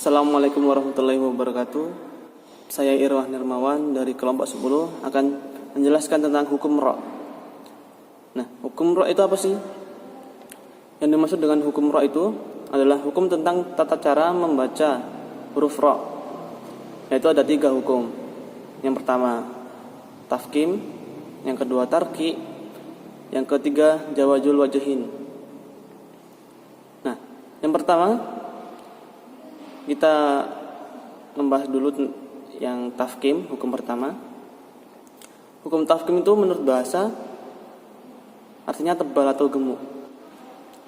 Assalamualaikum warahmatullahi wabarakatuh. Saya Irwah Nirmawan dari kelompok 10 akan menjelaskan tentang hukum ra'. Nah, hukum ra' itu apa sih? Yang dimaksud dengan hukum ra' itu adalah hukum tentang tata cara membaca huruf ra'. Yaitu ada 3 hukum. Yang pertama tafkhim, yang kedua tarqi, yang ketiga jawazul wajhin. Nah, yang pertama kita membahas dulu yang tafkhim, hukum pertama. Hukum tafkhim itu menurut bahasa artinya tebal atau gemuk.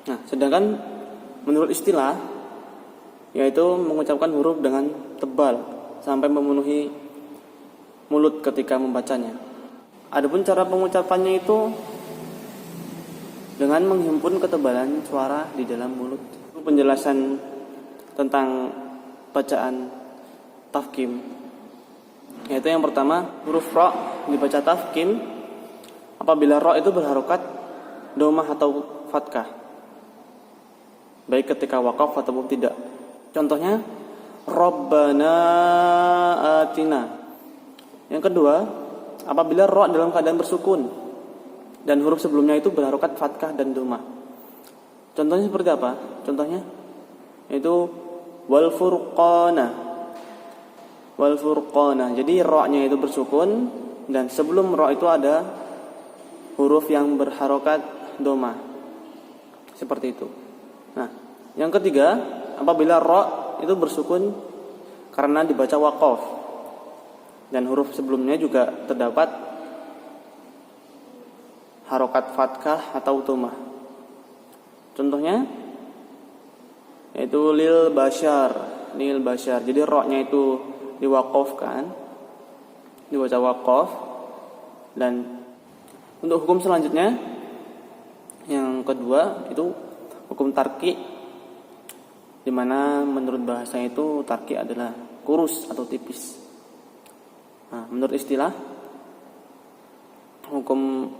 Nah, sedangkan menurut istilah yaitu mengucapkan huruf dengan tebal sampai memenuhi mulut ketika membacanya. Adapun cara pengucapannya itu dengan menghimpun ketebalan suara di dalam mulut. Penjelasan tentang bacaan tafkhim, yaitu yang pertama huruf ra dibaca tafkhim apabila ra itu berharokat dhammah atau fathah, baik ketika waqaf ataupun tidak. Contohnya Rabbana atina. Yang kedua, apabila ra dalam keadaan bersukun dan huruf sebelumnya itu berharokat fathah dan dhammah. Contohnya seperti apa? Contohnya yaitu wal furqana. Jadi ra-nya itu bersukun dan sebelum ra itu ada huruf yang berharokat dhammah. Seperti itu. Nah, yang ketiga, apabila ra itu bersukun karena dibaca waqaf dan huruf sebelumnya juga terdapat harokat fathah atau dhammah. Contohnya yaitu lil bashar. Jadi ra-nya itu diwaqafkan, dibaca waqaf. Dan untuk hukum selanjutnya yang kedua itu hukum tarqi, di mana menurut bahasa itu tarqi adalah kurus atau tipis. Nah, menurut istilah hukum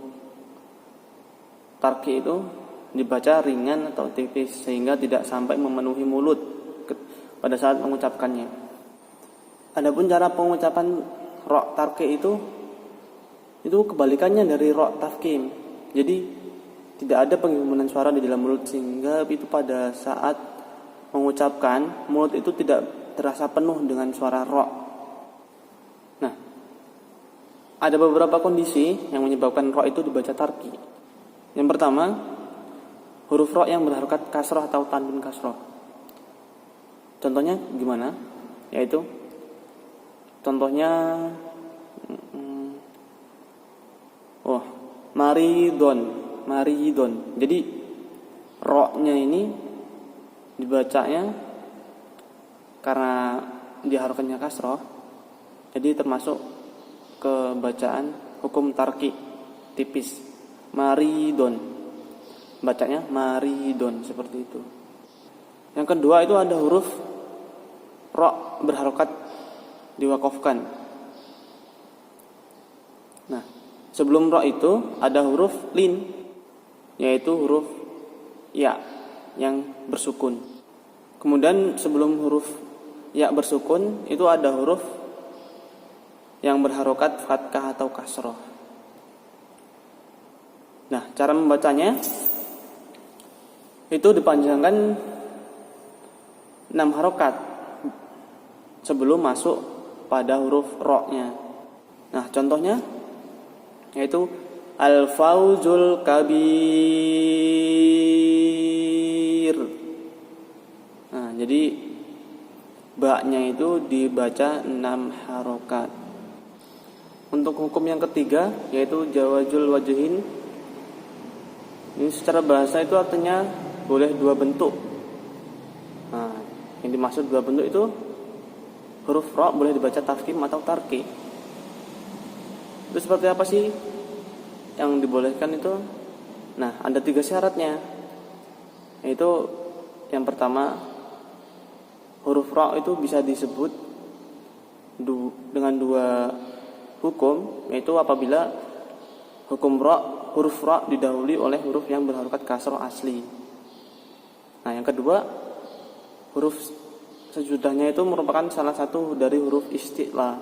tarqi itu dibaca ringan atau tipis sehingga tidak sampai memenuhi mulut pada saat mengucapkannya. Adapun cara pengucapan ra tarqi itu kebalikannya dari ra tafkhim. Jadi tidak ada penghimpunan suara di dalam mulut sehingga itu pada saat mengucapkan mulut itu tidak terasa penuh dengan suara ra. Nah, ada beberapa kondisi yang menyebabkan ra itu dibaca tarqi. Yang pertama, huruf ra yang berharokat kasrah atau tanwin kasrah. Contohnya gimana? Yaitu contohnya maridon. Jadi ra-nya ini dibacanya karena diharokatnya kasrah. Jadi termasuk ke bacaan hukum tarqi tipis. Maridon. Bacanya maridon seperti itu. Yang kedua itu ada huruf ra berharokat diwaqafkan. Nah, sebelum ra itu ada huruf lin, yaitu huruf ya yang bersukun. Kemudian sebelum huruf ya bersukun itu ada huruf yang berharokat fathah atau kasrah. Nah, cara membacanya itu dipanjangkan 6 harokat sebelum masuk pada huruf ra-nya. Nah, contohnya yaitu al-fauzul kabir. Nah, jadi ba-nya itu dibaca 6 harokat. Untuk hukum yang ketiga yaitu jawazul wajhin. Ini secara bahasa itu artinya boleh 2 bentuk. Nah, yang dimaksud 2 bentuk itu huruf ra boleh dibaca tafkhim atau tarqi. Itu seperti apa sih yang dibolehkan itu? Nah, ada 3 syaratnya. Yaitu yang pertama, huruf ra itu bisa disebut dengan 2 hukum, yaitu apabila hukum huruf ra didahului oleh huruf yang berharokat kasrah asli. Nah, yang kedua, huruf sesudahnya itu merupakan salah satu dari huruf isti'la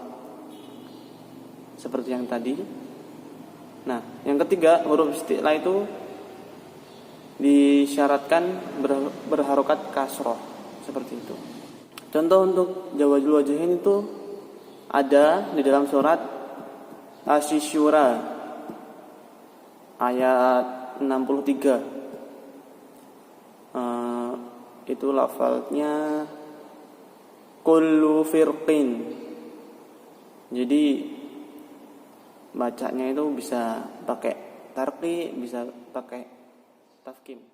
seperti yang tadi. Nah, yang ketiga, huruf isti'la itu disyaratkan berharokat kasroh seperti itu. Contoh untuk jawazul wajhain itu ada di dalam surat Asy-Syura ayat 63. Itu lafalnya kullu firqin. Jadi bacanya itu bisa pakai tarqi, bisa pakai tafkim.